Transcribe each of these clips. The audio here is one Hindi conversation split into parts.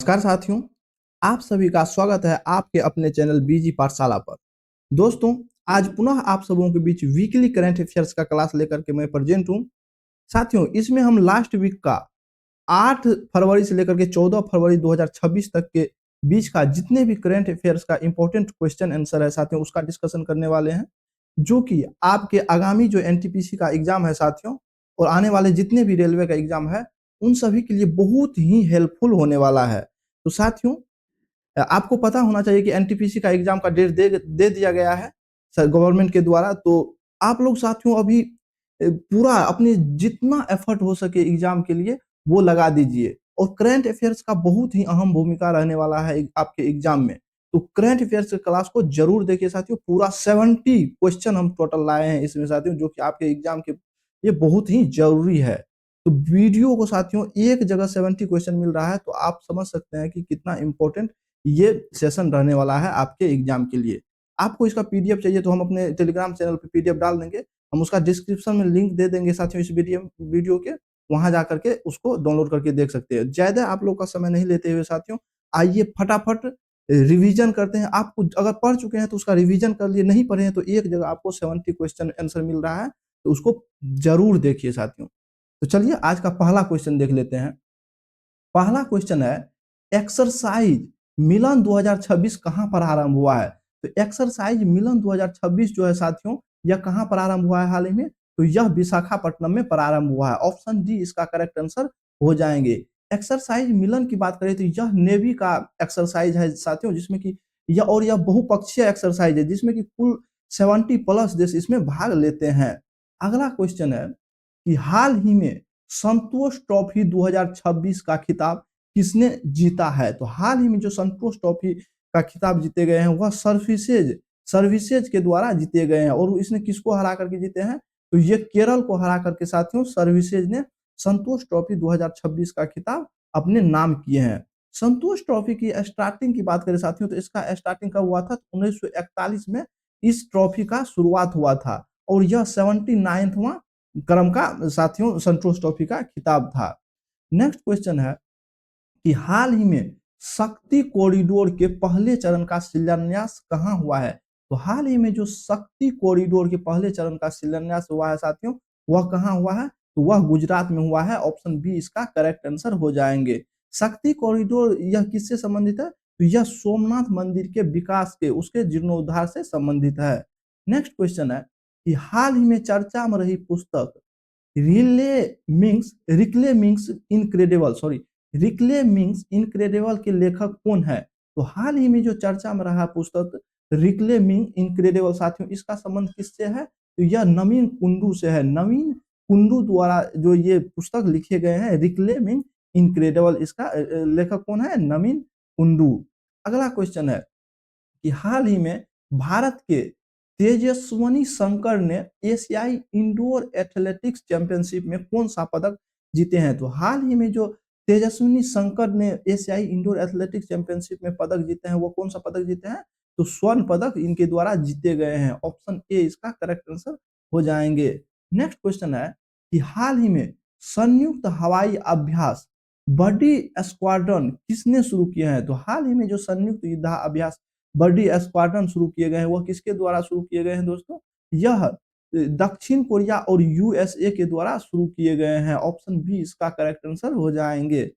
नमस्कार साथियों, आप सभी का स्वागत है आपके अपने चैनल बीजी पाठशाला पर। दोस्तों, आज पुनः आप सबों के बीच वीकली करंट अफेयर्स का क्लास लेकर के मैं प्रेजेंट हूँ। साथियों, इसमें हम लास्ट वीक का 8 फरवरी से लेकर के 14 फरवरी 2026 तक के बीच का जितने भी करंट अफेयर्स का इंपॉर्टेंट क्वेश्चन आंसर है साथियों, उसका डिस्कशन करने वाले हैं, जो कि आपके आगामी जो एनटीपीसी का एग्जाम है साथियों, और आने वाले जितने भी रेलवे का एग्जाम है, उन सभी के लिए बहुत ही हेल्पफुल होने वाला है। तो साथियों, आपको पता होना चाहिए कि एनटीपीसी का एग्जाम का डेट दे दिया गया है गवर्नमेंट के द्वारा। तो आप लोग साथियों अभी पूरा अपनी जितना एफर्ट हो सके एग्जाम के लिए वो लगा दीजिए, और करंट अफेयर्स का बहुत ही अहम भूमिका रहने वाला है आपके एग्जाम में। तो करंट अफेयर्स के क्लास को जरूर देखिए साथियों। पूरा 70 क्वेश्चन हम टोटल लाए हैं इसमें साथियों, जो कि आपके एग्जाम के ये बहुत ही जरूरी है। तो वीडियो को साथियों एक जगह 70 क्वेश्चन मिल रहा है, तो आप समझ सकते हैं कि कितना इंपॉर्टेंट ये सेशन रहने वाला है आपके एग्जाम के लिए। आपको इसका पीडीएफ चाहिए तो हम अपने टेलीग्राम चैनल पे पीडीएफ डाल देंगे। हम उसका डिस्क्रिप्शन में लिंक दे देंगे साथियों इस वीडियो के, वहां जा करके उसको डाउनलोड करके देख सकते हैं। ज्यादा आप लोग का समय नहीं लेते हुए साथियों, आइए फटाफट रिवीजन करते हैं। आप अगर पढ़ चुके हैं तो उसका रिवीजन कर लिए, नहीं पढ़े हैं तो एक जगह आपको 70 क्वेश्चन आंसर मिल रहा है, तो उसको जरूर देखिए साथियों। तो चलिए आज का पहला क्वेश्चन देख लेते हैं। पहला क्वेश्चन है, एक्सरसाइज मिलन 2026 कहां पर आरंभ हुआ है? तो एक्सरसाइज मिलन 2026 जो है साथियों, यह कहां पर आरंभ हुआ है हाल ही में? तो यह विशाखापट्टनम में प्रारंभ हुआ है। ऑप्शन डी इसका करेक्ट आंसर हो जाएंगे। एक्सरसाइज मिलन की बात करें तो यह नेवी का एक्सरसाइज है साथियों, जिसमें कि यह बहुपक्षीय एक्सरसाइज है, जिसमें कि कुल 70 प्लस देश इसमें भाग लेते हैं। अगला क्वेश्चन है कि हाल ही में संतोष ट्रॉफी 2026 का खिताब किसने जीता है? तो हाल ही में जो संतोष ट्रॉफी का खिताब जीते गए हैं वह सर्विसेज के द्वारा जीते गए हैं। और इसने किसको हरा करके जीते हैं? तो ये केरल को हरा करके साथियों सर्विसेज ने संतोष ट्रॉफी 2026 का खिताब अपने नाम किए हैं। संतोष ट्रॉफी की स्टार्टिंग की बात करें साथियों, तो इसका स्टार्टिंग कब हुआ था? 1941 में इस ट्रॉफी का शुरुआत हुआ था, और यह 79वां क्रम का साथियों संतोष ट्रॉफी का खिताब था। नेक्स्ट क्वेश्चन है कि हाल ही में शक्ति कॉरिडोर के पहले चरण का शिलान्यास कहां हुआ है? तो हाल ही में जो शक्ति कॉरिडोर के पहले चरण का शिलान्यास हुआ है साथियों, वह कहां हुआ है? तो वह गुजरात में हुआ है। ऑप्शन बी इसका करेक्ट आंसर हो जाएंगे। शक्ति कॉरिडोर यह किससे संबंधित है? तो यह सोमनाथ मंदिर के विकास के उसके जीर्णोद्धार से संबंधित है। नेक्स्ट क्वेश्चन है कि हाल ही में चर्चा में रही पुस्तक रिक्लेमिंग्स इनक्रेडिबल के लेखक कौन है? तो हाल ही में जो चर्चा में रहा पुस्तक रिक्लेमिंग इनक्रेडिबल साथियों, इसका संबंध किससे है? तो यह नवीन कुंडू से है। नवीन कुंडू द्वारा जो ये पुस्तक लिखे गए हैं रिक्लेमिंग इनक्रेडिबल, इसका लेखक कौन है? नवीन कुंडू। अगला क्वेश्चन है कि हाल ही में भारत के तेजस्विनी शंकर ने एशियाई इंडोर एथलेटिक्स चैंपियनशिप में कौन सा पदक जीते हैं? तो हाल ही में जो तेजस्विनी शंकर ने एशियाई इंडोर एथलेटिक्स चैंपियनशिप में पदक जीते हैं, वो कौन सा पदक जीते हैं? तो स्वर्ण पदक इनके द्वारा जीते गए हैं। ऑप्शन ए इसका करेक्ट आंसर हो जाएंगे। नेक्स्ट क्वेश्चन है कि हाल ही में संयुक्त हवाई अभ्यास बर्डी स्क्वाड्रन किसने शुरू किया है? तो हाल ही में जो संयुक्त युद्धाभ्यास बर्डी स्क्वाड्रन शुरू किए गए हैं, वह किसके द्वारा शुरू किए गए हैं दोस्तों? यह दक्षिण कोरिया और यूएसए के द्वारा शुरू किए गए हैं। ऑप्शन बी इसका करेक्ट आंसर हो जाएंगे।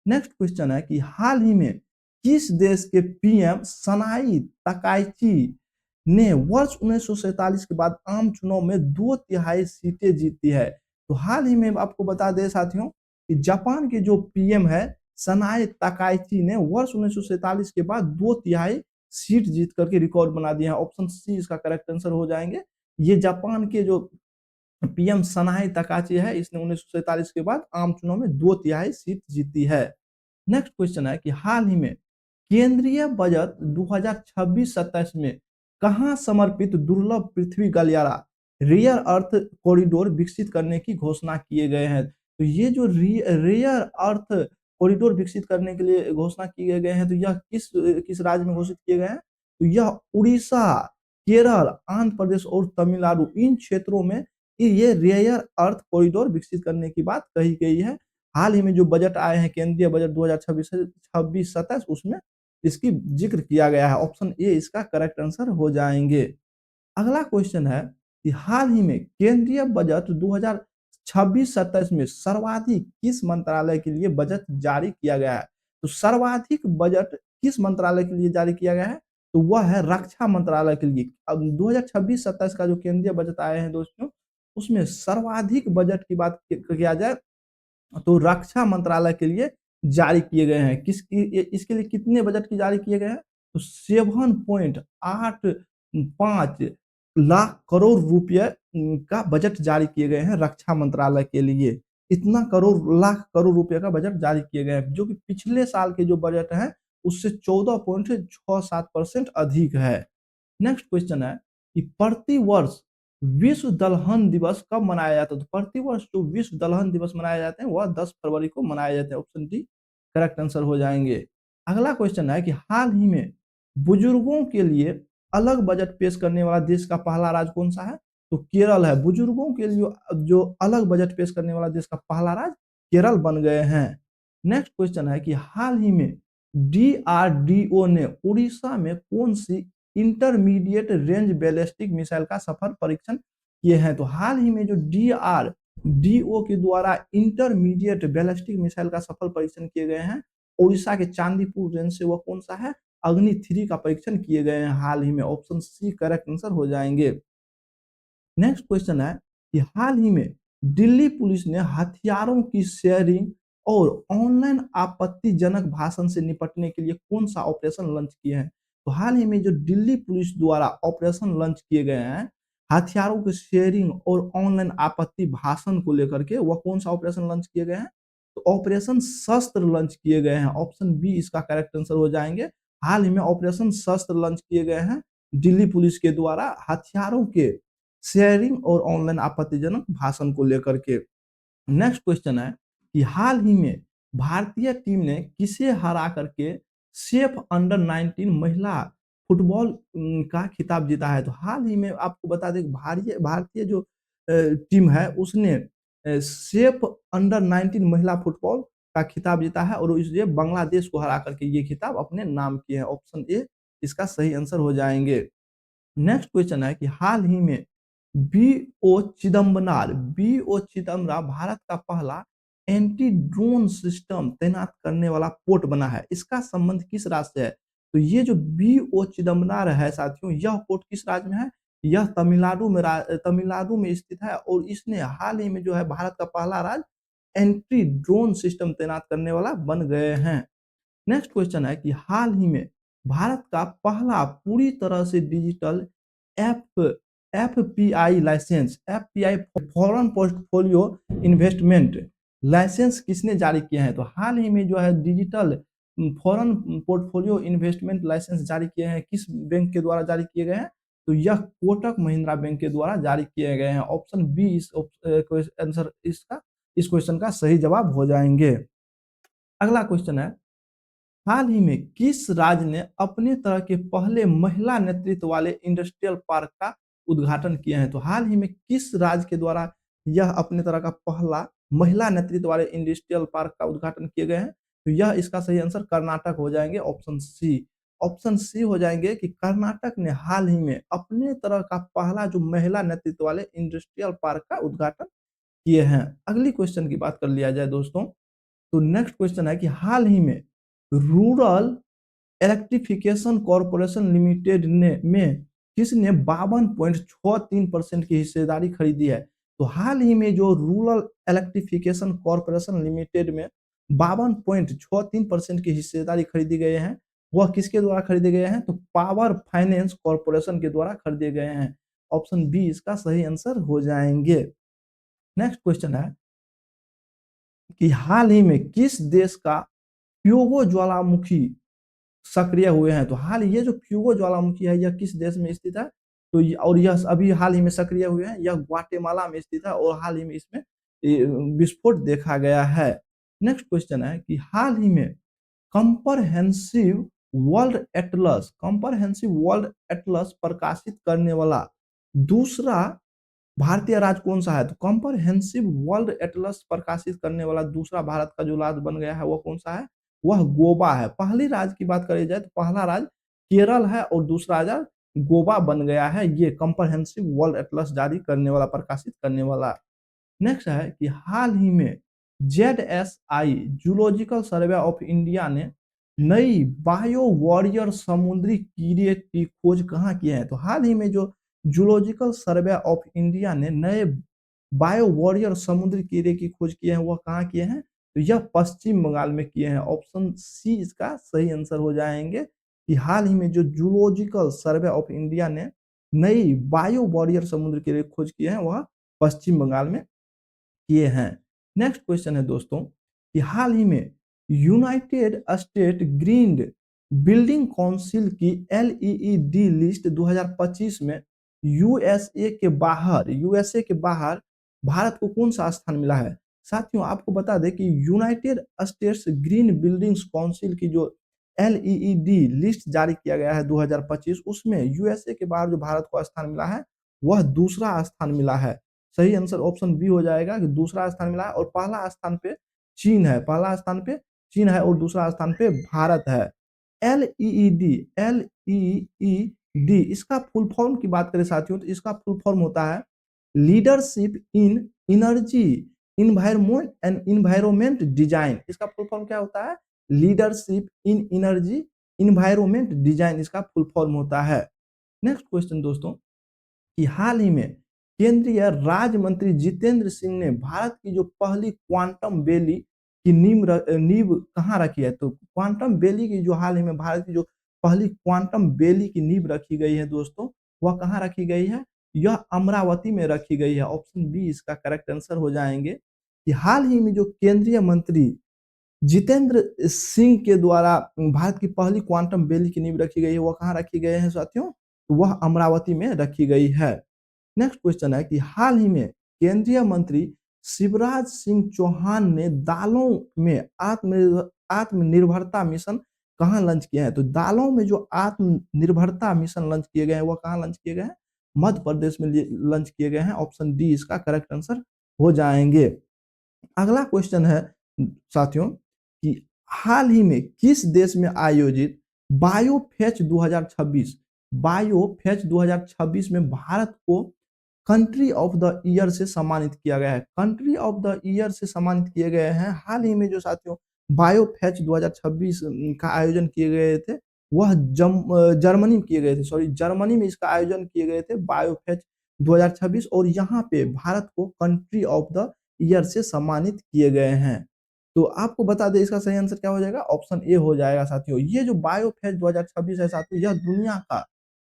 नेक्स्ट क्वेश्चन है कि हाल ही में किस देश के पीएम सनाई तकाइची ने वर्ष 1947 के बाद आम चुनाव में 2/3 सीटें जीती है? तो हाल ही में आपको बता दें साथियों कि जापान के जो पीएम है सनाई तकाइची ने वर्ष 1947 के बाद 2/3 सीट जीत करके रिकॉर्ड बना दिया है। ऑप्शन सी इसका करेक्ट आंसर हो जाएंगे। ये जापान के जो पीएम सनाई तकाची है, इसने 1947 के बाद आम चुनाव में 2/3 सीट जीती है। नेक्स्ट क्वेश्चन है कि हाल ही में केंद्रीय बजट 2026-27 में कहां समर्पित दुर्लभ पृथ्वी गलियारा रेयर अर्थ कॉरिडोर विकसित करने की घोषणा किए गए हैं? तो ये जो रेयर अर्थ कॉरिडोर विकसित करने के लिए घोषणा किए गए हैं, तो यह किस किस राज्य में घोषित किए गए हैं? तो यह उड़ीसा, केरल, आंध्र प्रदेश और तमिलनाडु, इन क्षेत्रों में ये रेयर अर्थ कॉरिडोर विकसित करने की बात कही गई है। हाल ही में जो बजट आए हैं केंद्रीय बजट 2026-27 उसमें इसकी जिक्र किया गया है। ऑप्शन ए इसका करेक्ट आंसर हो जाएंगे। अगला क्वेश्चन है कि हाल ही में केंद्रीय बजट 2026-27 में सर्वाधिक किस मंत्रालय के लिए बजट जारी किया गया है? तो सर्वाधिक बजट किस मंत्रालय के लिए जारी किया गया है? तो वह है रक्षा मंत्रालय के लिए। अब 2026-27 का जो केंद्रीय बजट आए हैं दोस्तों, उसमें सर्वाधिक बजट की बात किया जाए तो रक्षा मंत्रालय के लिए जारी किए गए हैं। इसके लिए कितने बजट की जारी किए गए हैं? तो 7.85 लाख करोड़ रुपए का बजट जारी किए गए हैं रक्षा मंत्रालय के लिए। इतना लाख करोड़ रुपए का बजट जारी किए गए हैं, जो कि पिछले साल के जो बजट है उससे 14.67% अधिक है। नेक्स्ट क्वेश्चन है कि प्रति वर्ष विश्व दलहन दिवस कब मनाया जाता है? तो प्रति वर्ष जो विश्व दलहन दिवस मनाए जाते हैं वह 10 फरवरी को मनाए जाते हैं। ऑप्शन डी करेक्ट आंसर हो जाएंगे। अगला क्वेश्चन है कि हाल ही में बुजुर्गों के लिए अलग बजट पेश करने वाला देश का पहला राज्य कौन सा है? तो केरल है। बुजुर्गों के लिए जो अलग बजट पेश करने वाला देश का पहला राज्य केरल बन गए हैं। नेक्स्ट क्वेश्चन है कि हाल ही में डीआरडीओ ने उड़ीसा में कौन सी इंटरमीडिएट रेंज बैलिस्टिक मिसाइल का सफल परीक्षण किए हैं? तो हाल ही में जो डीआरडीओ के द्वारा इंटरमीडिएट बैलिस्टिक मिसाइल का सफल परीक्षण किए गए हैं उड़ीसा के चांदीपुर रेंज से, वह कौन सा है? अग्नि 3 का परीक्षण किए गए हैं हाल ही में। ऑप्शन सी करेक्ट आंसर हो जाएंगे। नेक्स्ट क्वेश्चन है कि हाल ही में दिल्ली पुलिस ने हथियारों की शेयरिंग और ऑनलाइन आपत्तिजनक भाषण से निपटने के लिए कौन सा ऑपरेशन लॉन्च किए हैं? तो हाल ही में जो दिल्ली पुलिस द्वारा ऑपरेशन लॉन्च किए गए हैं हथियारों की शेयरिंग और ऑनलाइन आपत्ति भाषण को लेकर के, वह कौन सा ऑपरेशन लॉन्च किए गए हैं? तो ऑपरेशन शस्त्र लॉन्च किए गए हैं। ऑप्शन बी इसका करेक्ट आंसर हो जाएंगे। हाल ही में ऑपरेशन शस्त्र लॉन्च किए गए हैं दिल्ली पुलिस के द्वारा हथियारों के शेयरिंग और ऑनलाइन आपत्तिजनक भाषण को लेकर के। नेक्स्ट क्वेश्चन है कि हाल ही में भारतीय टीम ने किसे हरा करके सेफ अंडर 19 महिला फुटबॉल का खिताब जीता है? तो हाल ही में आपको बता दें भारतीय भारतीय जो टीम है उसने सेफ अंडर 19 महिला फुटबॉल का खिताब जीता है और इसलिए बांग्लादेश को हरा करके ये खिताब अपने नाम किए हैं। ऑप्शन ए इसका सही आंसर हो जाएंगे। नेक्स्ट क्वेश्चन है कि हाल ही में बी ओ चिदम्बरम भारत का पहला एंटी ड्रोन सिस्टम तैनात करने वाला पोर्ट बना है। इसका संबंध किस राज्य से है? तो ये जो बी ओ चिदम्बरम है साथियों, यह पोर्ट किस राज्य में है? यह तमिलनाडु में स्थित है और इसने हाल ही में जो है भारत का पहला राज्य एंटी ड्रोन सिस्टम तैनात करने वाला बन गए हैं। नेक्स्ट क्वेश्चन है कि हाल ही में भारत का पहला पूरी तरह से digital F FPI foreign portfolio investment licence किसने जारी किया है? तो हाल ही में जो है digital foreign portfolio investment licence जारी किए हैं किस बैंक के द्वारा जारी किए गए हैं? तो यह कोटक महिंद्रा बैंक के द्वारा जारी किए गए हैं। ऑप्शन बी इस आंसर इसका इस क्वेश्चन का सही जवाब हो जाएंगे। अगला क्वेश्चन है हाल ही में किस राज्य ने अपने तरह के पहले महिला नेतृत्व वाले इंडस्ट्रियल पार्क का उद्घाटन किया है? तो हाल ही में किस राज्य के द्वारा यह अपने तरह का पहला महिला नेतृत्व वाले इंडस्ट्रियल पार्क का उद्घाटन किए गए हैं? तो यह इसका सही आंसर कर्नाटक हो जाएंगे। ऑप्शन सी हो जाएंगे कि कर्नाटक ने हाल ही में अपने तरह का पहला जो महिला नेतृत्व वाले इंडस्ट्रियल पार्क का उद्घाटन किए हैं। अगली क्वेश्चन की बात कर लिया जाए दोस्तों, तो नेक्स्ट क्वेश्चन है कि हाल ही में रूरल इलेक्ट्रिफिकेशन कॉरपोरेशन लिमिटेड ने में किसने 52.63% की हिस्सेदारी खरीदी है? तो हाल ही में जो रूरल इलेक्ट्रिफिकेशन कॉरपोरेशन लिमिटेड में 52.63% की हिस्सेदारी खरीदी गए हैं, वह किसके द्वारा खरीदे गए हैं? तो पावर फाइनेंस कॉरपोरेशन के द्वारा खरीदे गए हैं। ऑप्शन बी इसका सही आंसर हो जाएंगे। नेक्स्ट क्वेश्चन है कि हाल ही में किस देश का प्यूगो ज्वालामुखी सक्रिय हुए हैं? तो हाल ये जो प्यूगो ज्वालामुखी है यह किस देश में स्थित है? तो और यह अभी हाल ही में सक्रिय हुए हैं, यह ग्वाटेमाला में स्थित है और हाल ही में इसमें विस्फोट देखा गया है। नेक्स्ट क्वेश्चन है कि हाल ही में कंप्रहेंसिव वर्ल्ड एटलस प्रकाशित करने वाला दूसरा भारतीय राज्य कौन सा है? तो कॉम्प्रहेंसिव वर्ल्ड एटलस प्रकाशित करने वाला दूसरा भारत का जो राज्य बन गया है वह कौन सा है? वह गोवा है। पहली राज्य की बात करी जाए तो पहला राज्य केरल है और दूसरा राज्य गोवा बन गया है, ये कॉम्प्रहेंसिव वर्ल्ड एटलस जारी करने वाला, प्रकाशित करने वाला। नेक्स्ट है कि हाल ही में ZSI zoological survey of India ने नई बायो वॉरियर समुद्री कीड़े की खोज कहाँ की है? तो हाल ही में जो जूलॉजिकल सर्वे ऑफ इंडिया ने नए बायो वॉरियर समुद्री कीड़े की खोज किए हैं, वह कहाँ किए हैं? तो यह पश्चिम बंगाल में किए हैं। ऑप्शन सी इसका सही आंसर हो जाएंगे कि हाल ही में जो जूलॉजिकल सर्वे ऑफ इंडिया ने नई बायो वॉरियर समुद्री कीड़े की खोज किए हैं वह पश्चिम बंगाल में किए हैं। नेक्स्ट क्वेश्चन है दोस्तों कि हाल ही में United state green building council की एलईडी लिस्ट 2025 में यूएसए के बाहर भारत को कौन सा स्थान मिला है? साथियों आपको बता दें कि United states green buildings council की जो एलईडी लिस्ट जारी किया गया है 2025, उसमें यूएसए के बाहर जो भारत को स्थान मिला है वह दूसरा स्थान मिला है। सही आंसर ऑप्शन बी हो जाएगा कि दूसरा स्थान मिला है और पहला स्थान पे चीन है, पहला स्थान पे चीन है और दूसरा स्थान पे भारत है। एलईडी इसका फुल फॉर्म की बात करें साथियों तो इसका फुल फॉर्म होता है leadership in energy environment and environment design. इसका फुल फॉर्म क्या होता है? Leadership in energy environment design इसका फुल फॉर्म होता है। नेक्स्ट क्वेश्चन दोस्तों कि हाल ही में केंद्रीय राज्य मंत्री जितेंद्र सिंह ने भारत की जो पहली क्वांटम वैली की नींव कहाँ रखी है? तो क्वांटम वैली की जो हाल ही में भारत की जो पहली क्वांटम वैली की नींव रखी गई है दोस्तों, वह कहाँ रखी गई है? यह अमरावती में रखी गई है। ऑप्शन बी इसका करेक्ट आंसर हो जाएंगे कि हाल ही में जो केंद्रीय मंत्री जितेंद्र सिंह के द्वारा भारत की पहली क्वांटम वैली की नींव रखी गई है, वह कहाँ रखी गई है साथियों? तो वह अमरावती में रखी गई है। नेक्स्ट क्वेश्चन है कि हाल ही में केंद्रीय मंत्री शिवराज सिंह चौहान ने दालों में आत्मनिर्भरता मिशन कहाँ लॉन्च किया है? तो दालों में जो आत्मनिर्भरता मिशन लॉन्च किए गए हैं वह कहाँ लॉन्च किए गए हैं? मध्य प्रदेश में लॉन्च किए गए हैं। ऑप्शन डी इसका करेक्ट आंसर हो जाएंगे। अगला क्वेश्चन है साथियों कि हाल ही में किस देश में आयोजित बायोफेच 2026 बायोफेच 2026 में भारत को कंट्री ऑफ द ईयर से सम्मानित किया गया है? कंट्री ऑफ द ईयर से सम्मानित किए गए हैं हाल ही में जो साथियों बायोफेच 2026 का आयोजन किए गए थे वह जर्मनी में किए गए थे, सॉरी जर्मनी में इसका आयोजन किए गए थे बायोफेच 2026, और यहाँ पे भारत को कंट्री ऑफ द ईयर से सम्मानित किए गए हैं। तो आपको बता दें इसका सही आंसर क्या हो जाएगा? ऑप्शन ए हो जाएगा साथियों। ये जो बायोफेच 2026 है साथियों, यह दुनिया का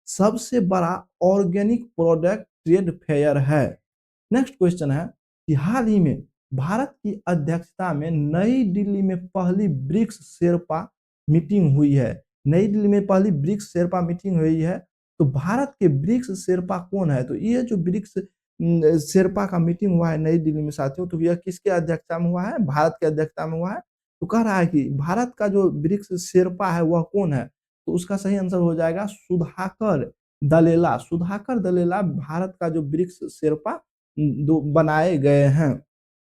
सबसे बड़ा ऑर्गेनिक प्रोडक्ट ट्रेड फेयर है। नेक्स्ट क्वेश्चन है कि हाल ही में भारत की अध्यक्षता में नई दिल्ली में पहली ब्रिक्स शेरपा मीटिंग हुई है। नई दिल्ली में पहली ब्रिक्स शेरपा मीटिंग हुई है, तो भारत के ब्रिक्स शेरपा कौन है? तो ये जो ब्रिक्स शेरपा का मीटिंग हुआ है नई दिल्ली में साथियों, तो यह किसके अध्यक्षता में हुआ है? भारत के अध्यक्षता में हुआ है। तो कह रहा है कि भारत का जो ब्रिक्स शेरपा है वह कौन है? तो उसका सही आंसर हो जाएगा सुधाकर दलेला। सुधाकर दलेला भारत का जो ब्रिक्स शेरपा दो बनाए गए हैं।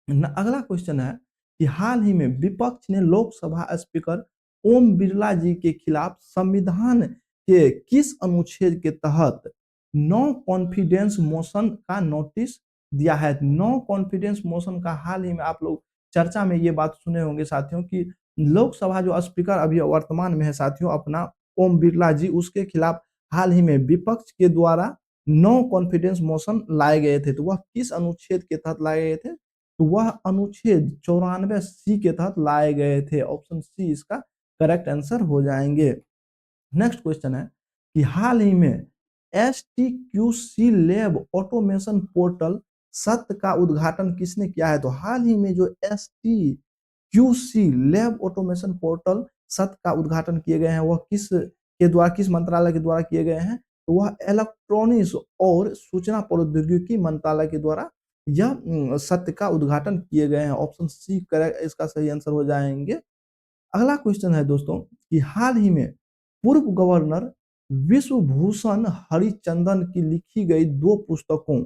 अगला क्वेश्चन है कि हाल ही में विपक्ष ने लोकसभा स्पीकर ओम बिरला जी के खिलाफ संविधान के किस अनुच्छेद के तहत नो कॉन्फिडेंस मोशन का नोटिस दिया है? नो कॉन्फिडेंस मोशन का हाल ही में आप लोग चर्चा में ये बात सुने होंगे साथियों कि लोकसभा जो स्पीकर अभी वर्तमान में है साथियों अपना ओम बिरला जी, उसके खिलाफ हाल ही में विपक्ष के द्वारा नो कॉन्फिडेंस मोशन लाए गए थे। तो वह किस अनुच्छेद के तहत लाए गए थे? तो वह अनुच्छेद 94C के तहत लाए गए थे। ऑप्शन सी इसका करेक्ट आंसर हो जाएंगे। नेक्स्ट क्वेश्चन है कि हाल ही में STQC लैब ऑटोमेशन पोर्टल सत्र का उद्घाटन किसने किया है? तो हाल ही में जो STQC लैब ऑटोमेशन पोर्टल सत्र का उद्घाटन किए गए हैं वह किस मंत्रालय के द्वारा किए गए हैं? तो वह इलेक्ट्रॉनिक्स और सूचना प्रौद्योगिकी मंत्रालय के द्वारा यह सत्र का उद्घाटन किए गए हैं। ऑप्शन सी करेक्ट इसका सही आंसर हो जाएंगे। अगला क्वेश्चन है दोस्तों कि हाल ही में पूर्व गवर्नर विश्वभूषण हरिचंदन की लिखी गई दो पुस्तकों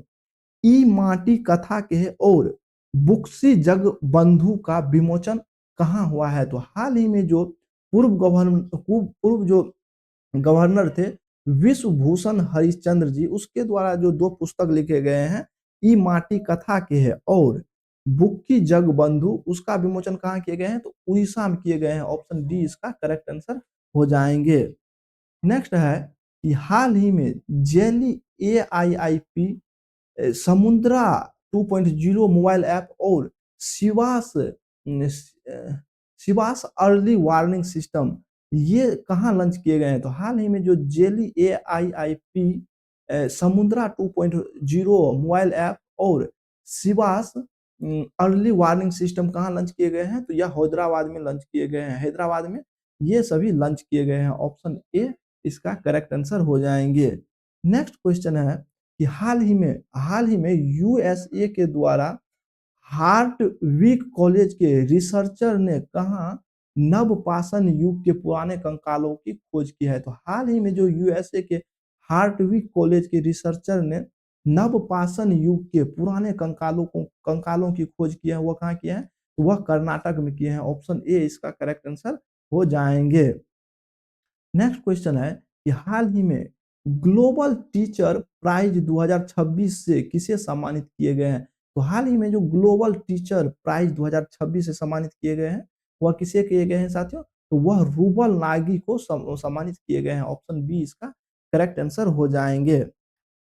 ई माटी कथा के है और बुक्सी जग बंधु का विमोचन कहाँ हुआ है? तो हाल ही में जो पूर्व जो गवर्नर थे विश्वभूषण हरिश्चंद्र जी, उसके द्वारा जो दो पुस्तक लिखे गए हैं, ई माटी कथा के है और बुक्की जग बंधु, उसका विमोचन कहाँ किए गए हैं? तो उड़ीसा में किए गए हैं। ऑप्शन डी इसका करेक्ट आंसर हो जाएंगे। नेक्स्ट है कि हाल ही में जेली AIIP समुद्रा 2.0 मोबाइल ऐप और Shivas Shivas early warning system ये कहाँ लॉन्च किए गए हैं? तो हाल ही में जो जेली AIIP समुद्रा 2.0 मोबाइल ऐप और शिवास अर्ली वार्निंग सिस्टम कहाँ लॉन्च किए गए हैं? तो यह हैदराबाद में लॉन्च किए गए हैं। हैदराबाद में ये सभी लॉन्च किए गए हैं। ऑप्शन ए इसका करेक्ट आंसर हो जाएंगे। नेक्स्ट क्वेश्चन है कि हाल ही में यूएसए के द्वारा हार्टविक कॉलेज के रिसर्चर ने कहा नवपाषाण युग के पुराने कंकालों की खोज की है? तो हाल ही में जो यूएसए के हार्टविक कॉलेज के रिसर्चर ने नवपाषाण युग के पुराने कंकालों की खोज की है, वह कहाँ किया है? वह कर्नाटक में किए हैं। ऑप्शन ए इसका करेक्ट आंसर हो जाएंगे। नेक्स्ट क्वेश्चन है कि हाल ही में ग्लोबल टीचर प्राइज 2026 से किसे सम्मानित किए गए हैं? तो हाल ही में जो ग्लोबल टीचर प्राइज 2026 से सम्मानित किए गए हैं, वह किसे किए गए हैं साथियों? तो वह रूबल नागी को सम्मानित किए गए हैं। ऑप्शन बी इसका करेक्ट आंसर हो जाएंगे।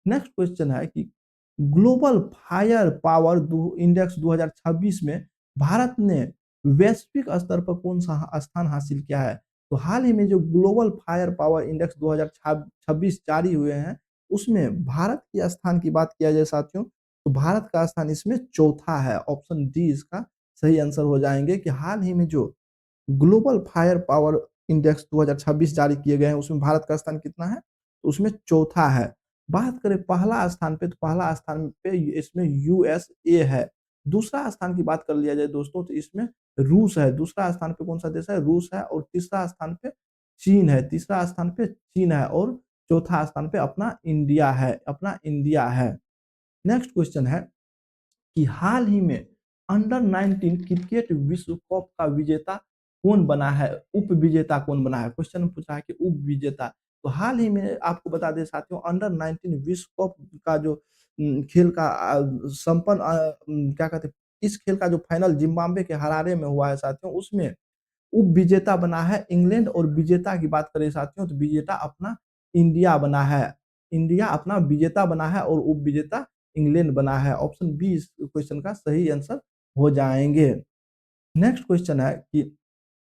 नेक्स्ट क्वेश्चन है कि ग्लोबल फायर पावर इंडेक्स 2026 में भारत ने वैश्विक स्तर पर कौन सा स्थान हासिल किया है? तो हाल ही में जो ग्लोबल फायर पावर इंडेक्स 2026 जारी हुए हैं, उसमें भारत के स्थान की बात किया जाए साथियों, तो भारत का स्थान इसमें चौथा है। ऑप्शन डी इसका सही आंसर हो जाएंगे कि हाल ही में जो ग्लोबल फायर पावर इंडेक्स 2026 जारी किए गए हैं, उसमें भारत का स्थान कितना है? तो उसमें चौथा है। बात करें पहला स्थान पे, तो पहला स्थान पे इसमें यूएसए है। दूसरा स्थान की बात कर लिया जाए दोस्तों, तो इसमें रूस है। दूसरा स्थान पे कौन सा देश है? रूस है। और तीसरा स्थान पे चीन है। तीसरा स्थान पे चीन है और चौथा स्थान पे अपना इंडिया है। नेक्स्ट क्वेश्चन है कि हाल ही में अंडर 19 क्रिकेट विश्व कप का विजेता कौन बना है? उप विजेता कौन बना है? क्वेश्चन पूछा है कि उप विजेता। तो हाल ही में आपको बता दें साथियों, अंडर 19 विश्व कप का जो खेल का संपन्न क्या कहते हैं, इस खेल का जो फाइनल जिम्बाब्वे के हरारे में हुआ है साथियों, उसमें उप विजेता बना है इंग्लैंड। और विजेता की बात करें साथियों, तो विजेता अपना इंडिया बना है। इंडिया अपना विजेता बना है और उप विजेता इंग्लैंड बना है। ऑप्शन बी इस क्वेश्चन का सही आंसर हो जाएंगे। नेक्स्ट क्वेश्चन है कि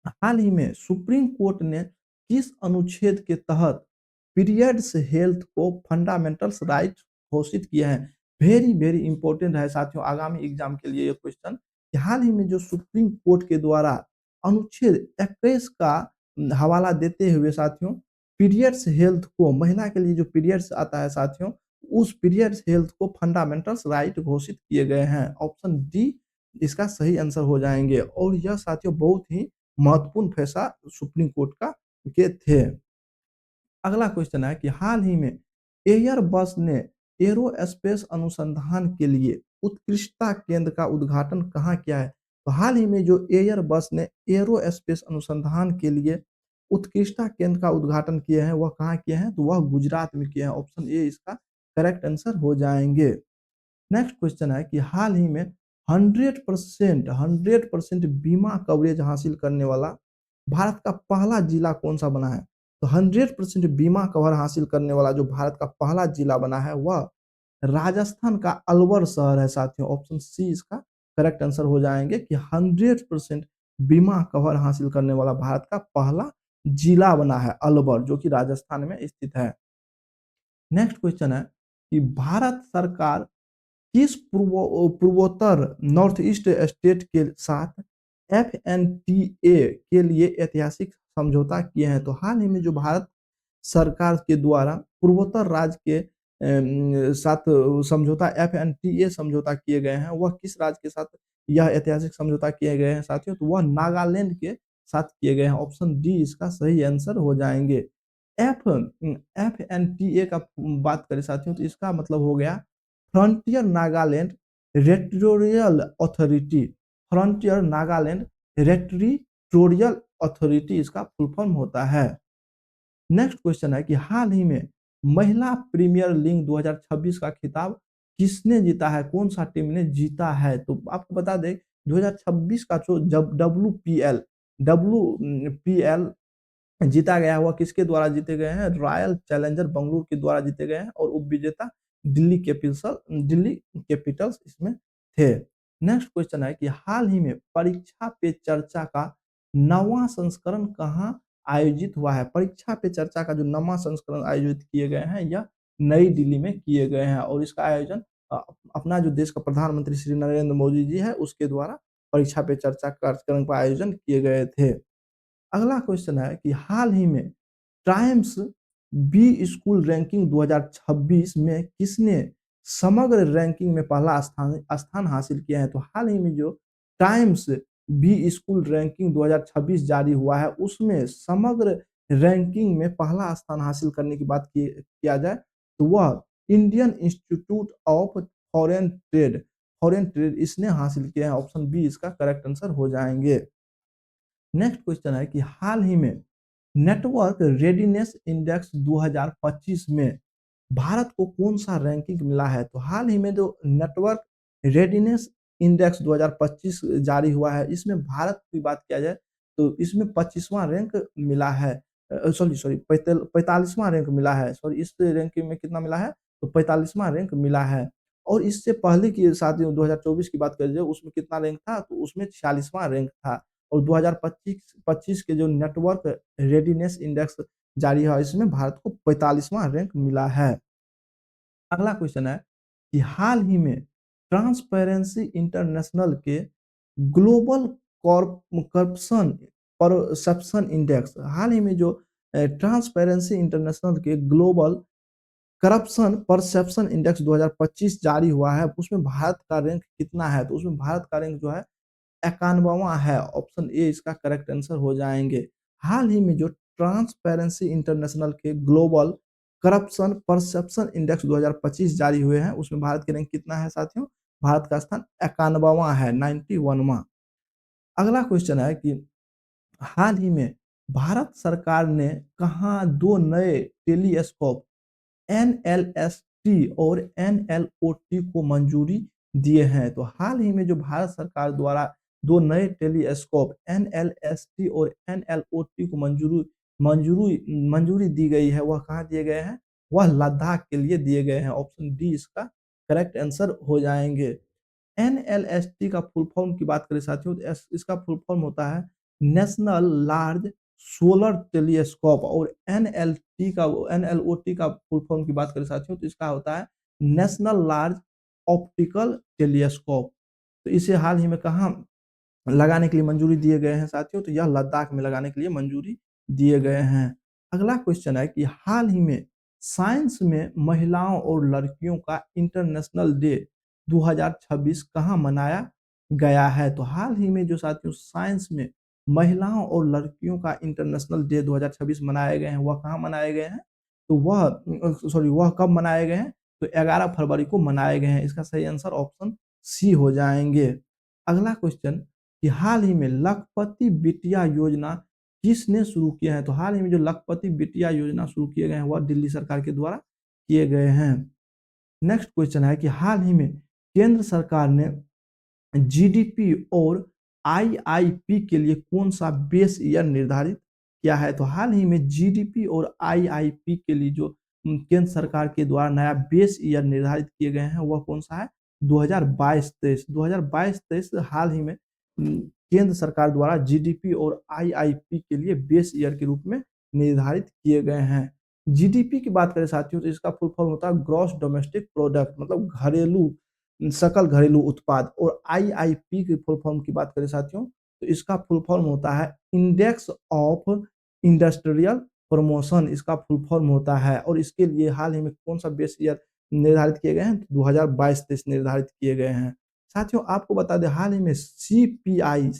हाल ही में सुप्रीम कोर्ट ने किस अनुच्छेद के तहत पीरियड्स हेल्थ को फंडामेंटल्स राइट घोषित किया है? वेरी वेरी इंपॉर्टेंट है साथियों आगामी एग्जाम के लिए ये क्वेश्चन। हाल ही में जो सुप्रीम कोर्ट के द्वारा अनुच्छेद 21 का हवाला देते हुए साथियों, पीरियड्स हेल्थ को, महिला के लिए जो पीरियड्स आता है साथियों, उस पीरियड्स हेल्थ को फंडामेंटल्स राइट घोषित किए गए हैं। ऑप्शन डी इसका सही आंसर हो जाएंगे। और यह साथियों बहुत ही महत्वपूर्ण फैसला सुप्रीम कोर्ट का के थे। अगला क्वेश्चन है कि हाल ही में एयरबस ने एरोस्पेस अनुसंधान के लिए उत्कृष्टता केंद्र का उद्घाटन कहाँ किया है? तो हाल ही में जो एयरबस ने एरोस्पेस अनुसंधान के लिए उत्कृष्टता केंद्र का उद्घाटन किए हैं, वह कहाँ किए हैं? तो वह गुजरात में किए हैं। ऑप्शन ए इसका करेक्ट आंसर हो जाएंगे। नेक्स्ट क्वेश्चन है कि हाल ही में 100% बीमा कवरेज हासिल करने वाला भारत का पहला जिला कौन सा बना है? तो 100% बीमा कवर हासिल करने वाला जो भारत का पहला जिला बना है, वह राजस्थान का अलवर शहर है साथियों। ऑप्शन सी इसका करेक्ट आंसर हो जाएंगे कि 100% बीमा कवर हासिल करने वाला भारत का पहला जिला बना है अलवर, जो कि राजस्थान में स्थित है। नेक्स्ट क्वेश्चन है कि भारत सरकार किस पूर्वोत्तर नॉर्थ ईस्ट स्टेट के साथ FNTA के लिए ऐतिहासिक समझौता किए हैं? तो हाल ही में जो भारत सरकार के द्वारा पूर्वोत्तर राज्य के साथ समझौता FNTA समझौता किए गए हैं, वह किस राज्य के साथ यह ऐतिहासिक समझौता किए गए हैं साथियों? तो वह नागालैंड के साथ किए गए हैं। ऑप्शन डी इसका सही आंसर हो जाएंगे। FNTA का बात करें साथियों, तो इसका मतलब हो गया frontier Nagaland territorial authority, frontier Nagaland territorial authority इसका फुल फॉर्म होता है। नेक्स्ट क्वेश्चन है कि हाल ही में महिला प्रीमियर लीग 2026 का खिताब किसने जीता है, कौन सा टीम ने जीता है? तो आपको बता दें 2026 का जो जब डब्ल्यू पी एल जीता गया हुआ किसके द्वारा जीते गए हैं? रॉयल चैलेंजर बंगलुरु के द्वारा जीते गए हैं और उपविजेता दिल्ली कैपिटल्स इसमें थे। नेक्स्ट क्वेश्चन है कि हाल ही में परीक्षा पे चर्चा का नवा संस्करण कहाँ आयोजित हुआ है? परीक्षा पे चर्चा का जो नवा संस्करण आयोजित किए गए हैं यह नई दिल्ली में किए गए हैं और इसका आयोजन अपना जो देश का प्रधानमंत्री श्री नरेंद्र मोदी जी है उसके द्वारा परीक्षा पे चर्चा कार्यक्रम का आयोजन किए गए थे। अगला क्वेश्चन है कि हाल ही में टाइम्स बी स्कूल रैंकिंग 2026 में किसने समग्र रैंकिंग में पहला स्थान हासिल किया है? तो हाल ही में जो टाइम्स बी स्कूल रैंकिंग 2026 जारी हुआ है उसमें समग्र रैंकिंग में पहला स्थान हासिल करने की बात किया जाए तो वह Indian institute of foreign trade इसने हासिल किया है। ऑप्शन बी इसका करेक्ट आंसर हो जाएंगे। नेक्स्ट क्वेश्चन है कि हाल ही में नेटवर्क रेडीनेस इंडेक्स 2025 में भारत को कौन सा रैंकिंग मिला है? तो हाल ही में जो नेटवर्क रेडीनेस इंडेक्स 2025 जारी हुआ है इसमें भारत की बात किया जाए तो इसमें 25वां रैंक मिला है। सॉरी 45वां रैंक मिला है। सॉरी इस रैंकिंग में कितना मिला है? तो 45वां रैंक मिला है। और इससे पहले की साथियों 2024 की बात करें उसमें कितना रैंक था? तो उसमें 46वां रैंक था। और 2025 के जो नेटवर्क रेडीनेस इंडेक्स जारी है इसमें भारत को 45वां रैंक मिला है। अगला क्वेश्चन है कि हाल ही में ट्रांसपेरेंसी इंटरनेशनल के ग्लोबल करप्शन परसेप्शन इंडेक्स, हाल ही में जो ट्रांसपेरेंसी इंटरनेशनल के ग्लोबल करप्शन परसेप्शन इंडेक्स 2025 जारी हुआ है उसमें भारत का रैंक कितना है? तो उसमें भारत का रैंक जो है 91वां है। ऑप्शन ए इसका करेक्ट आंसर हो जाएंगे। हाल ही में जो ट्रांसपेरेंसी इंटरनेशनल के ग्लोबल करप्शन परसेप्शन इंडेक्स 2025 जारी हुए हैं उसमें भारत के रैंक कितना है साथियों? भारत का स्थान 91वां है, 91वां। अगला क्वेश्चन है कि हाल ही में भारत सरकार ने कहा दो नए टेलीस्कोप एनएलएसटी और एनएलओटी को मंजूरी दिए हैं? तो हाल ही में जो भारत सरकार द्वारा दो नए टेलीस्कोप एनएलएसटी और एनएलओटी को मंजूरी दी गई है वह कहाँ दिए गए हैं? वह लद्दाख के लिए दिए गए हैं। ऑप्शन डी इसका करेक्ट आंसर हो जाएंगे। एनएलएसटी का फुल फॉर्म की बात करें साथियों तो इसका फुल फॉर्म होता है नेशनल लार्ज सोलर टेलीस्कोप और एनएलओटी का फुल फॉर्म की बात करें साथियों तो इसका होता है नेशनल लार्ज ऑप्टिकल टेलीस्कोप। तो इसे हाल ही में कहाँ लगाने के लिए मंजूरी दिए गए हैं साथियों? तो यह लद्दाख में लगाने के लिए मंजूरी दिए गए हैं। अगला क्वेश्चन है कि हाल ही में साइंस में महिलाओं और लड़कियों का इंटरनेशनल डे 2026 कहाँ मनाया गया है? तो हाल ही में जो साथियों साइंस में महिलाओं और लड़कियों का इंटरनेशनल डे 2026 मनाए गए हैं वह कहाँ मनाए गए हैं? तो वह कब मनाए गए हैं? तो 11 फरवरी को मनाए गए हैं। इसका सही आंसर ऑप्शन सी हो जाएंगे। अगला क्वेश्चन कि हाल ही में लखपति बिटिया योजना किसने शुरू किया है? तो हाल ही में जो लखपति बिटिया योजना शुरू किए गए हैं वह दिल्ली सरकार के द्वारा किए गए हैं। नेक्स्ट क्वेश्चन है कि हाल ही में केंद्र सरकार ने जीडीपी और आईआईपी के लिए कौन सा बेस ईयर निर्धारित किया है? तो हाल ही में जीडीपी और आईआईपी के लिए जो केंद्र सरकार के द्वारा नया बेस ईयर निर्धारित किए गए हैं वह कौन सा है? 2022-23 हाल ही में केंद्र सरकार द्वारा जीडीपी और आईआईपी के लिए बेस ईयर के रूप में निर्धारित किए गए हैं। जीडीपी की बात करें साथियों तो इसका फुल फॉर्म होता है ग्रॉस डोमेस्टिक प्रोडक्ट, मतलब सकल घरेलू उत्पाद। और आईआईपी की फुल फॉर्म की बात करें साथियों तो इसका फुल फॉर्म होता है इंडेक्स ऑफ इंडस्ट्रियल प्रमोशन, इसका फुल फॉर्म होता है। और इसके लिए हाल ही में कौन सा बेस ईयर निर्धारित किए गए हैं? 2022-23 निर्धारित किए गए हैं। साथियों आपको बता दें हाल ही में सीपीआई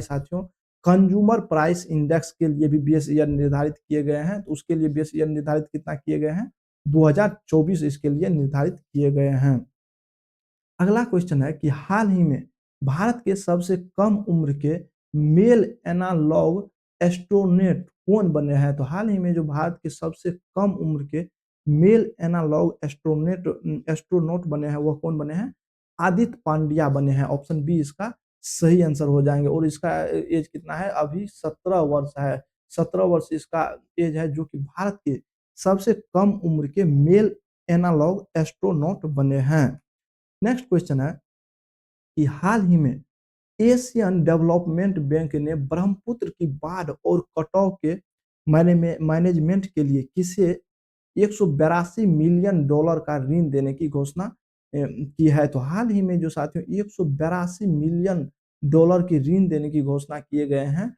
साथियों कंज्यूमर प्राइस इंडेक्स के लिए भी बेस ईयर निर्धारित किए गए हैं। तो उसके लिए बेस ईयर निर्धारित कितना किए गए हैं? 2024 इसके लिए निर्धारित किए गए हैं। अगला क्वेश्चन है कि हाल ही में भारत के सबसे कम उम्र के मेल एनालॉग एस्ट्रोनॉट कौन बने हैं? तो हाल ही में जो भारत के सबसे कम उम्र के मेल एनालॉग एस्ट्रोनॉट बने हैं वह कौन बने हैं? आदित्य पांड्या बने हैं। ऑप्शन बी इसका सही आंसर हो जाएंगे। और इसका एज कितना है? अभी 17 वर्ष है। 17 वर्ष इसका एज है, जो कि भारत के सबसे कम उम्र के मेल एनालॉग एस्ट्रोनॉट बने हैं। नेक्स्ट क्वेश्चन है कि हाल ही में एशियन डेवलपमेंट बैंक ने ब्रह्मपुत्र की बाढ़ और कटाव के मैनेजमेंट के लिए किसे 182 मिलियन डॉलर का ऋण देने की घोषणा की है? तो हाल ही में जो साथियों 182 मिलियन डॉलर की ऋण देने की घोषणा किए गए हैं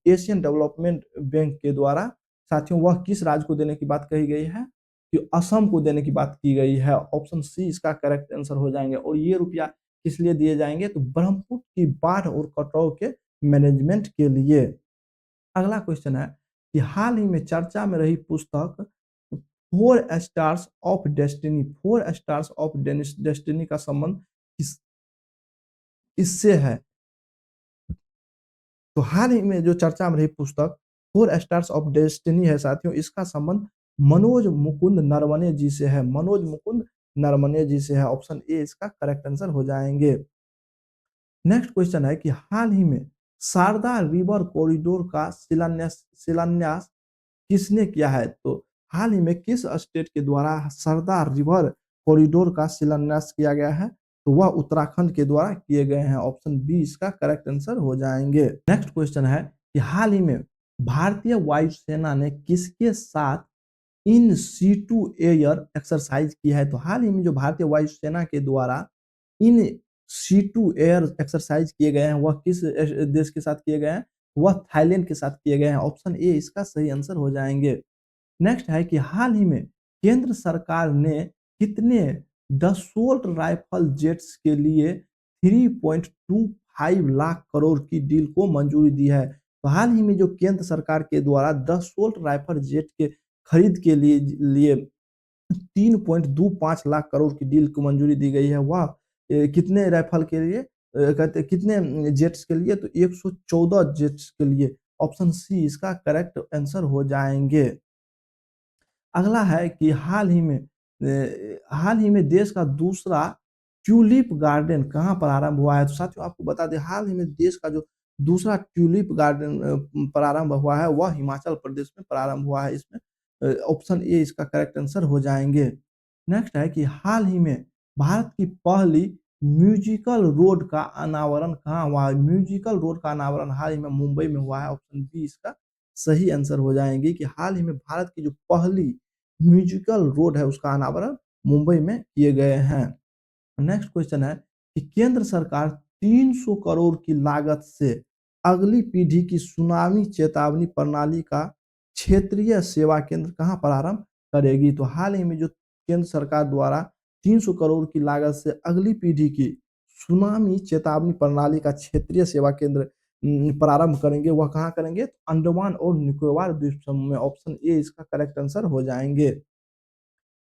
एशियन डेवलपमेंट बैंक के द्वारा। साथियों वह किस राज्य को देने की बात कही गई है? कि असम को देने की बात की गई है। ऑप्शन सी इसका करेक्ट आंसर हो जाएंगे। और ये रुपया किस लिए दिए जाएंगे? तो ब्रह्मपुत्र की बाढ़ और कटाव के मैनेजमेंट के लिए। अगला क्वेश्चन है कि हाल ही में चर्चा में रही पुस्तक four stars of destiny, four stars of destiny का संबंध इससे है? तो हाल ही में जो चर्चा में रही पुस्तक फोर स्टार्स ऑफ डेस्टिनी है साथियों, इसका संबंध मनोज मुकुंद नरवणे जी से है। मनोज मुकुंद नरवणे जी से है। ऑप्शन ए इसका करेक्ट आंसर हो जाएंगे। नेक्स्ट क्वेश्चन है कि हाल ही में शारदा रिवर कॉरिडोर का शिलान्यास किसने किया है? तो हाल ही में किस स्टेट के द्वारा शारदा रिवर कॉरिडोर का शिलान्यास किया गया है? तो वह उत्तराखंड के द्वारा किए गए हैं। ऑप्शन बी इसका करेक्ट आंसर हो जाएंगे। नेक्स्ट क्वेश्चन है कि हाल ही में भारतीय वायुसेना ने किसके साथ इन सीटू एयर एक्सरसाइज की है? तो हाल ही में जो भारतीय वायुसेना के द्वारा इन सीटू एयर एक्सरसाइज किए गए हैं वह किस देश के साथ किए गए हैं? वह थाईलैंड के साथ किए गए हैं। ऑप्शन ए इसका सही आंसर हो जाएंगे। नेक्स्ट है कि हाल ही में केंद्र सरकार ने कितने डसोल्ट राइफल जेट्स के लिए 3.25 लाख करोड़ की डील को मंजूरी दी है? तो हाल ही में जो केंद्र सरकार के द्वारा डसोल्ट राइफल जेट के खरीद के लिए 3.25 लाख करोड़ की डील को मंजूरी दी गई है, वह कितने राइफल के लिए कहते कितने जेट्स के लिए? तो 114 जेट्स के लिए। ऑप्शन सी इसका करेक्ट आंसर हो जाएंगे। अगला है कि हाल ही में देश का दूसरा ट्यूलिप गार्डन कहाँ प्रारंभ हुआ है? तो साथियों आपको बता दें हाल ही में देश का जो दूसरा ट्यूलिप गार्डन प्रारंभ हुआ है वह हिमाचल प्रदेश में प्रारंभ हुआ है। इसमें ऑप्शन ए इसका करेक्ट आंसर हो जाएंगे। नेक्स्ट है कि हाल ही में भारत की पहली म्यूजिकल रोड का अनावरण कहाँ हुआ है? म्यूजिकल रोड का अनावरण हाल ही में मुंबई में हुआ है। ऑप्शन बी इसका सही आंसर हो जाएंगे कि हाल ही में भारत की जो पहली म्यूजिकल रोड है उसका अनावरण मुंबई में किए गए हैं। नेक्स्ट क्वेश्चन है कि केंद्र सरकार 300 करोड़ की लागत से अगली पीढ़ी की सुनामी चेतावनी प्रणाली का क्षेत्रीय सेवा केंद्र कहाँ प्रारंभ करेगी? तो हाल ही में जो केंद्र सरकार द्वारा 300 करोड़ की लागत से अगली पीढ़ी की सुनामी चेतावनी प्रणाली का क्षेत्रीय सेवा केंद्र प्रारंभ करेंगे, वह कहाँ करेंगे? अंडमान और निकोबार द्वीप समूह में। ऑप्शन ए इसका करेक्ट आंसर हो जाएंगे।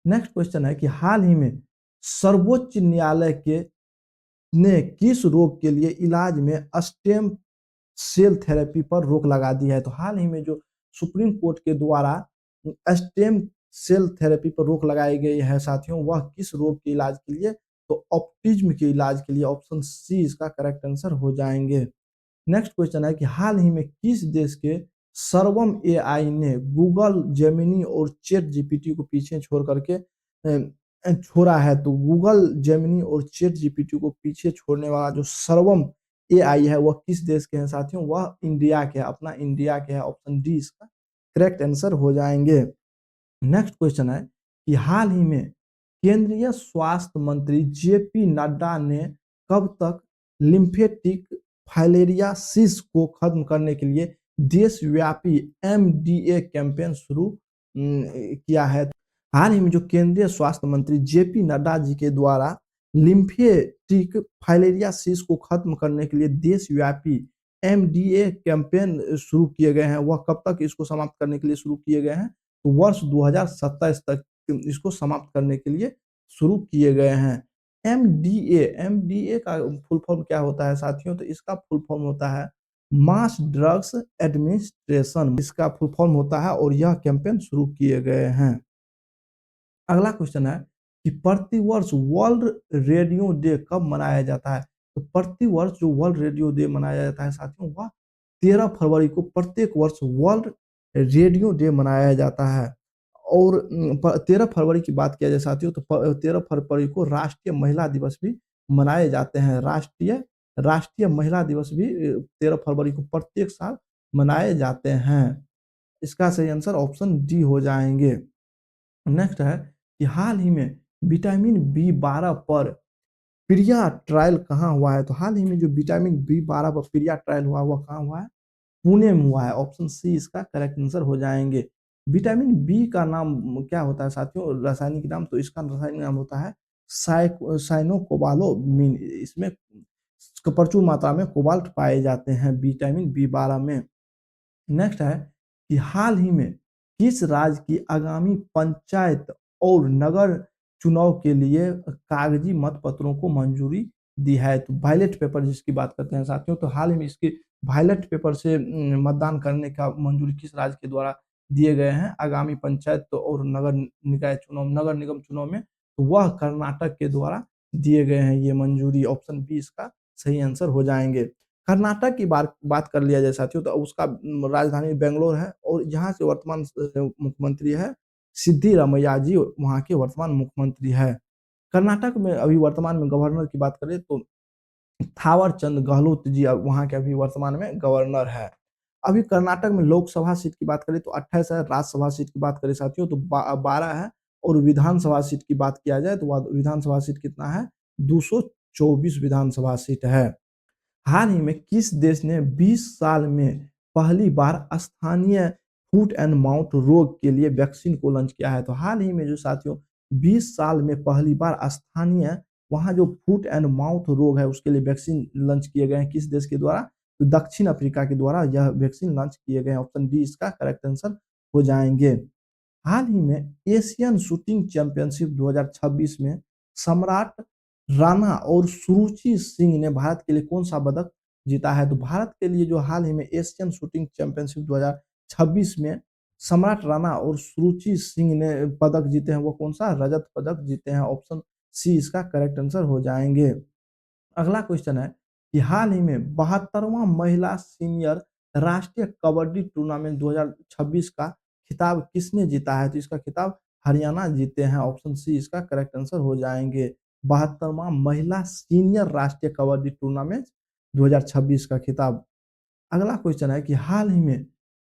नेक्स्ट क्वेश्चन है कि हाल ही में सर्वोच्च न्यायालय के ने किस रोग के लिए इलाज में स्टेम सेल थेरेपी पर रोक लगा दी है? तो हाल ही में जो सुप्रीम कोर्ट के द्वारा स्टेम सेल थेरेपी पर रोक लगाई गई है साथियों, वह किस रोग के इलाज के लिए? तो ऑप्टिज्म के इलाज के लिए। ऑप्शन सी इसका करेक्ट आंसर हो जाएंगे। नेक्स्ट क्वेश्चन है कि हाल ही में किस देश के सर्वम एआई ने गूगल जेमिनी और चैट जीपीटी को पीछे छोड़ करके छोड़ा है? तो गूगल जेमिनी और चैट जीपीटी को पीछे छोड़ने वाला जो सर्वम एआई है वह किस देश के हैं साथियों? वह इंडिया के है, अपना इंडिया के है। ऑप्शन डी इसका करेक्ट आंसर हो जाएंगे। नेक्स्ट क्वेश्चन है कि हाल ही में केंद्रीय स्वास्थ्य मंत्री जेपी नड्डा ने कब तक लिम्फेटिक फाइलेरियासिस को खत्म करने के लिए देशव्यापी एमडीए कैंपेन शुरू किया है? हाल ही में जो केंद्रीय स्वास्थ्य मंत्री जेपी नड्डा जी के द्वारा लिम्फेटिक फाइलेरियासिस को खत्म करने के लिए देशव्यापी एमडीए कैंपेन शुरू किए गए हैं, वह कब तक इसको समाप्त करने के लिए शुरू किए गए हैं? तो वर्ष 2027 तक इसको समाप्त करने के लिए शुरू किए गए हैं। एमडीए का फुल फॉर्म क्या होता है साथियों? तो इसका फुल फॉर्म होता है मास ड्रग्स एडमिनिस्ट्रेशन, इसका फुल फॉर्म होता है और यह कैंपेन शुरू किए गए हैं। अगला क्वेश्चन है कि प्रतिवर्ष वर्ल्ड रेडियो डे कब मनाया जाता है? तो प्रतिवर्ष जो वर्ल्ड रेडियो डे मनाया जाता है साथियों, वह 13 फरवरी को प्रत्येक वर्ष वर्ल्ड रेडियो डे मनाया जाता है। और 13 फरवरी की बात किया जाए साथियों, तो 13 फरवरी को राष्ट्रीय महिला दिवस भी मनाए जाते हैं। राष्ट्रीय राष्ट्रीय महिला दिवस भी 13 फरवरी को प्रत्येक साल मनाए जाते हैं। इसका सही आंसर ऑप्शन डी हो जाएंगे। नेक्स्ट है कि हाल ही में विटामिन बी 12 पर प्रिया ट्रायल कहाँ हुआ है? तो हाल ही में जो विटामिन बी 12 पर प्रिया ट्रायल हुआ वह कहाँ हुआ है? पुणे में हुआ है। ऑप्शन सी इसका करेक्ट आंसर हो जाएंगे। विटामिन बी का नाम क्या होता है साथियों, रासायनिक नाम? तो इसका रासायनिक नाम होता है साइनोकोबालामिन। इसमें प्रचुर मात्रा में कोबाल्ट पाए जाते हैं विटामिन बी 12 में। नेक्स्ट है कि हाल ही में किस राज्य की आगामी पंचायत और नगर चुनाव के लिए कागजी मतपत्रों को मंजूरी दी है? तो बैलेट पेपर जिसकी बात करते हैं साथियों, तो हाल ही में इसके बैलेट पेपर से मतदान करने का मंजूरी किस राज्य के द्वारा दिए गए हैं आगामी पंचायत और नगर निकाय चुनाव, नगर निगम चुनाव में? तो वह कर्नाटक के द्वारा दिए गए हैं ये मंजूरी। ऑप्शन बी इसका सही आंसर हो जाएंगे। कर्नाटक की बात कर लिया जाए साथियों, तो उसका राजधानी बेंगलोर है और यहाँ से वर्तमान मुख्यमंत्री है सिद्धिरामैया जी, वहाँ के वर्तमान मुख्यमंत्री है। कर्नाटक में अभी वर्तमान में गवर्नर की बात करें तो थावर चंद गहलोत जी वहाँ के अभी वर्तमान में गवर्नर है। अभी कर्नाटक में लोकसभा सीट की बात करें तो 28 है, राज्यसभा सीट की बात करें साथियों तो 12 है, और विधानसभा सीट की बात किया जाए तो विधानसभा सीट कितना है? 224 विधानसभा सीट है। हाल ही में किस देश ने 20 साल में पहली बार स्थानीय फुट एंड माउथ रोग के लिए वैक्सीन को लॉन्च किया है? तो हाल ही में जो साथियों 20 साल में पहली बार स्थानीय वहाँ जो फुट एंड माउथ रोग है उसके लिए वैक्सीन लॉन्च किए गए हैं। किस देश के द्वारा? तो दक्षिण अफ्रीका के द्वारा यह वैक्सीन लॉन्च किए गए हैं। ऑप्शन डी इसका करेक्ट आंसर हो जाएंगे। हाल ही में एशियन शूटिंग चैंपियनशिप 2026 में सम्राट राणा और सुरुचि सिंह ने भारत के लिए कौन सा पदक जीता है? तो भारत के लिए जो हाल ही में एशियन शूटिंग चैंपियनशिप 2026 में सम्राट राणा और सुरुचि सिंह ने पदक जीते हैं वो कौन सा? रजत पदक जीते हैं। ऑप्शन सी इसका करेक्ट आंसर हो जाएंगे। अगला क्वेश्चन है कि हाल ही में 72वां महिला सीनियर राष्ट्रीय कबड्डी टूर्नामेंट 2026 का खिताब किसने जीता है? तो इसका खिताब हरियाणा जीते हैं। ऑप्शन सी इसका करेक्ट आंसर हो जाएंगे। 72वां महिला सीनियर राष्ट्रीय कबड्डी टूर्नामेंट 2026 का खिताब। अगला क्वेश्चन है कि हाल ही में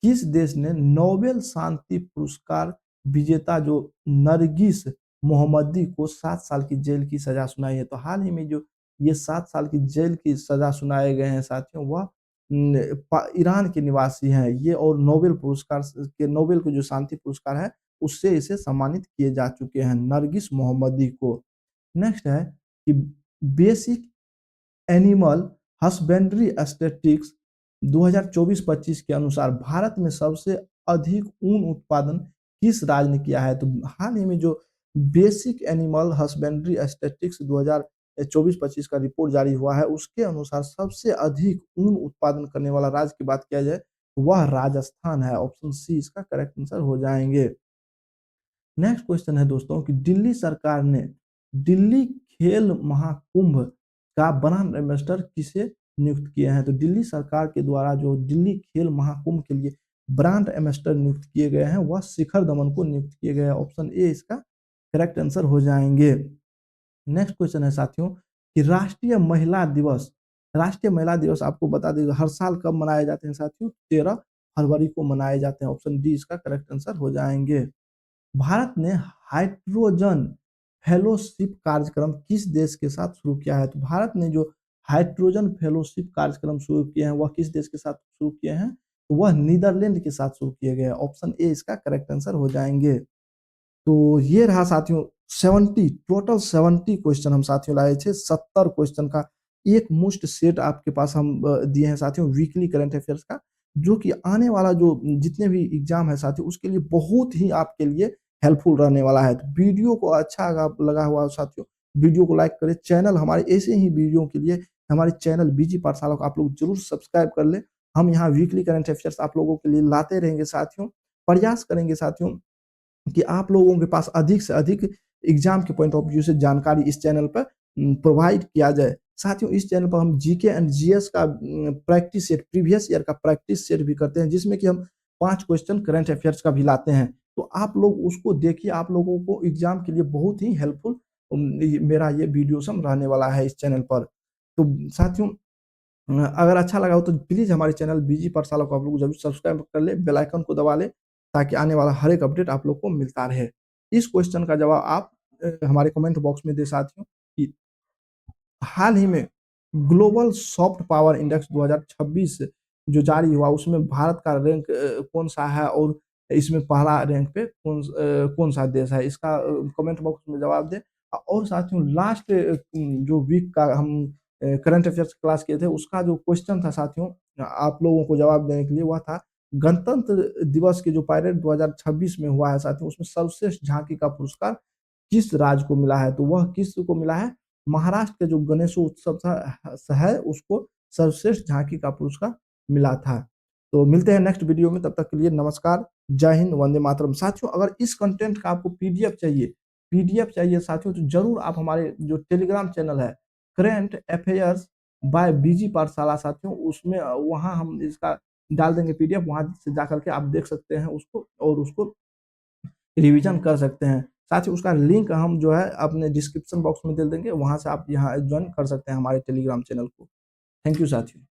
किस देश ने नोबेल शांति पुरस्कार विजेता जो नरगिस मोहम्मदी को 7 साल की जेल की सजा सुनाई है? तो हाल ही में जो ये 7 साल की जेल की सजा सुनाए गए हैं साथियों वह ईरान के निवासी हैं ये, और नोबेल पुरस्कार के नोबेल को जो शांति पुरस्कार है उससे इसे सम्मानित किए जा चुके हैं नरगिस मोहम्मदी को। नेक्स्ट है कि बेसिक एनिमल हस्बेंड्री स्टैटिस्टिक्स 2024-25 के अनुसार भारत में सबसे अधिक ऊन उत्पादन किस राज्य ने किया है? तो हाल ही में जो बेसिक एनिमल हस्बेंड्री स्टैटिस्टिक्स 2024-25 का रिपोर्ट जारी हुआ है उसके अनुसार सबसे अधिक ऊन उत्पादन करने वाला राज्य की बात किया जाए तो वह राजस्थान है। ऑप्शन सी इसका करेक्ट आंसर हो जाएंगे। नेक्स्ट क्वेश्चन है दोस्तों कि दिल्ली सरकार ने दिल्ली खेल महाकुंभ का ब्रांड एम्बेसडर किसे नियुक्त किए हैं? तो दिल्ली सरकार के द्वारा जो दिल्ली खेल महाकुंभ के लिए ब्रांड एम्बेसडर नियुक्त किए गए हैं वह शिखर धवन को नियुक्त किए गए हैं। ऑप्शन ए इसका करेक्ट आंसर हो जाएंगे। नेक्स्ट क्वेश्चन है साथियों कि राष्ट्रीय महिला दिवस आपको बता देगा हर साल कब मनाए जाते हैं साथियों? 13 फरवरी को मनाए जाते हैं। ऑप्शन डी इसका करेक्ट आंसर हो जाएंगे। भारत ने हाइड्रोजन फेलोशिप कार्यक्रम किस देश के साथ शुरू किया है? तो भारत ने जो हाइड्रोजन फेलोशिप कार्यक्रम शुरू किए हैं वह किस देश के साथ शुरू किए हैं? तो वह नीदरलैंड के साथ शुरू किए गए हैं। ऑप्शन ए इसका करेक्ट आंसर हो जाएंगे। तो ये रहा साथियों 70 क्वेश्चन हम साथियों लाए थे। 70 क्वेश्चन का एक मुश्त सेट आपके पास हम दिए हैं साथियों वीकली करंट अफेयर्स का, जो कि आने वाला जो जितने भी एग्जाम है साथियों उसके लिए बहुत ही आपके लिए हेल्पफुल रहने वाला है। तो वीडियो को अच्छा लगा हुआ साथियों, वीडियो को लाइक करें। चैनल हमारे ऐसे ही वीडियो के लिए हमारे चैनल बीजी पाठशाला को आप लोग जरूर सब्सक्राइब कर ले। हम यहाँ वीकली करंट अफेयर्स आप लोगों के लिए लाते रहेंगे साथियों। प्रयास करेंगे साथियों कि आप लोगों के पास अधिक से अधिक एग्जाम के पॉइंट ऑफ व्यू से जानकारी इस चैनल पर प्रोवाइड किया जाए। साथियों इस चैनल पर हम जीके एंड जीएस का प्रैक्टिस सेट, प्रीवियस ईयर का प्रैक्टिस सेट भी करते हैं, जिसमें कि हम 5 क्वेश्चन करंट अफेयर्स का भी लाते हैं। तो आप लोग उसको देखिए, आप लोगों को एग्जाम के लिए बहुत ही हेल्पफुल मेरा ये वीडियो सब रहने वाला है इस चैनल पर। तो साथियों अगर अच्छा लगा हो तो प्लीज़ हमारे चैनल बीजी पाठशाला को आप लोग जरूर सब्सक्राइब कर ले, बेल आइकन को दबा ले, ताकि आने वाला हर एक अपडेट आप लोग को मिलता रहे। इस क्वेश्चन का जवाब आप हमारे कमेंट बॉक्स में दे साथियों कि हाल ही में ग्लोबल सॉफ्ट पावर इंडेक्स 2026 जो जारी हुआ, उसमें भारत का रैंक कौन सा है और इसमें पहला रैंक पे कौन सा देश है, इसका कमेंट बॉक्स में जवाब दें। और साथियों लास्ट जो वीक का हम करंट अफेयर्स क्लास किए थे, उसका जो क्वेश्चन था साथियों आप लोगों को जवाब देने के लिए, वह था गणतंत्र दिवस के जो परेड 2026 में हुआ है साथियों, उसमें सर्वश्रेष्ठ झांकी का पुरस्कार किस राज्य को मिला है? तो वह किस को मिला है? महाराष्ट्र के जो गणेशोत्सव है उसको सर्वश्रेष्ठ झांकी का पुरस्कार मिला था। तो मिलते हैं नेक्स्ट वीडियो में, तब तक के लिए नमस्कार, जय हिंद, वंदे मातरम। साथियों अगर इस कंटेंट का आपको पीडीएफ चाहिए साथियों, तो जरूर आप हमारे जो टेलीग्राम चैनल है करंट अफेयर्स बाय बीजी पाठशाला साथियों, उसमें वहां हम इसका डाल देंगे पीडीएफ, वहां से जाकर के आप देख सकते हैं उसको और उसको रिवीजन कर सकते हैं। साथ ही उसका लिंक हम जो है अपने डिस्क्रिप्शन बॉक्स में दे देंगे, वहां से आप यहाँ ज्वाइन कर सकते हैं हमारे टेलीग्राम चैनल को। थैंक यू साथियों।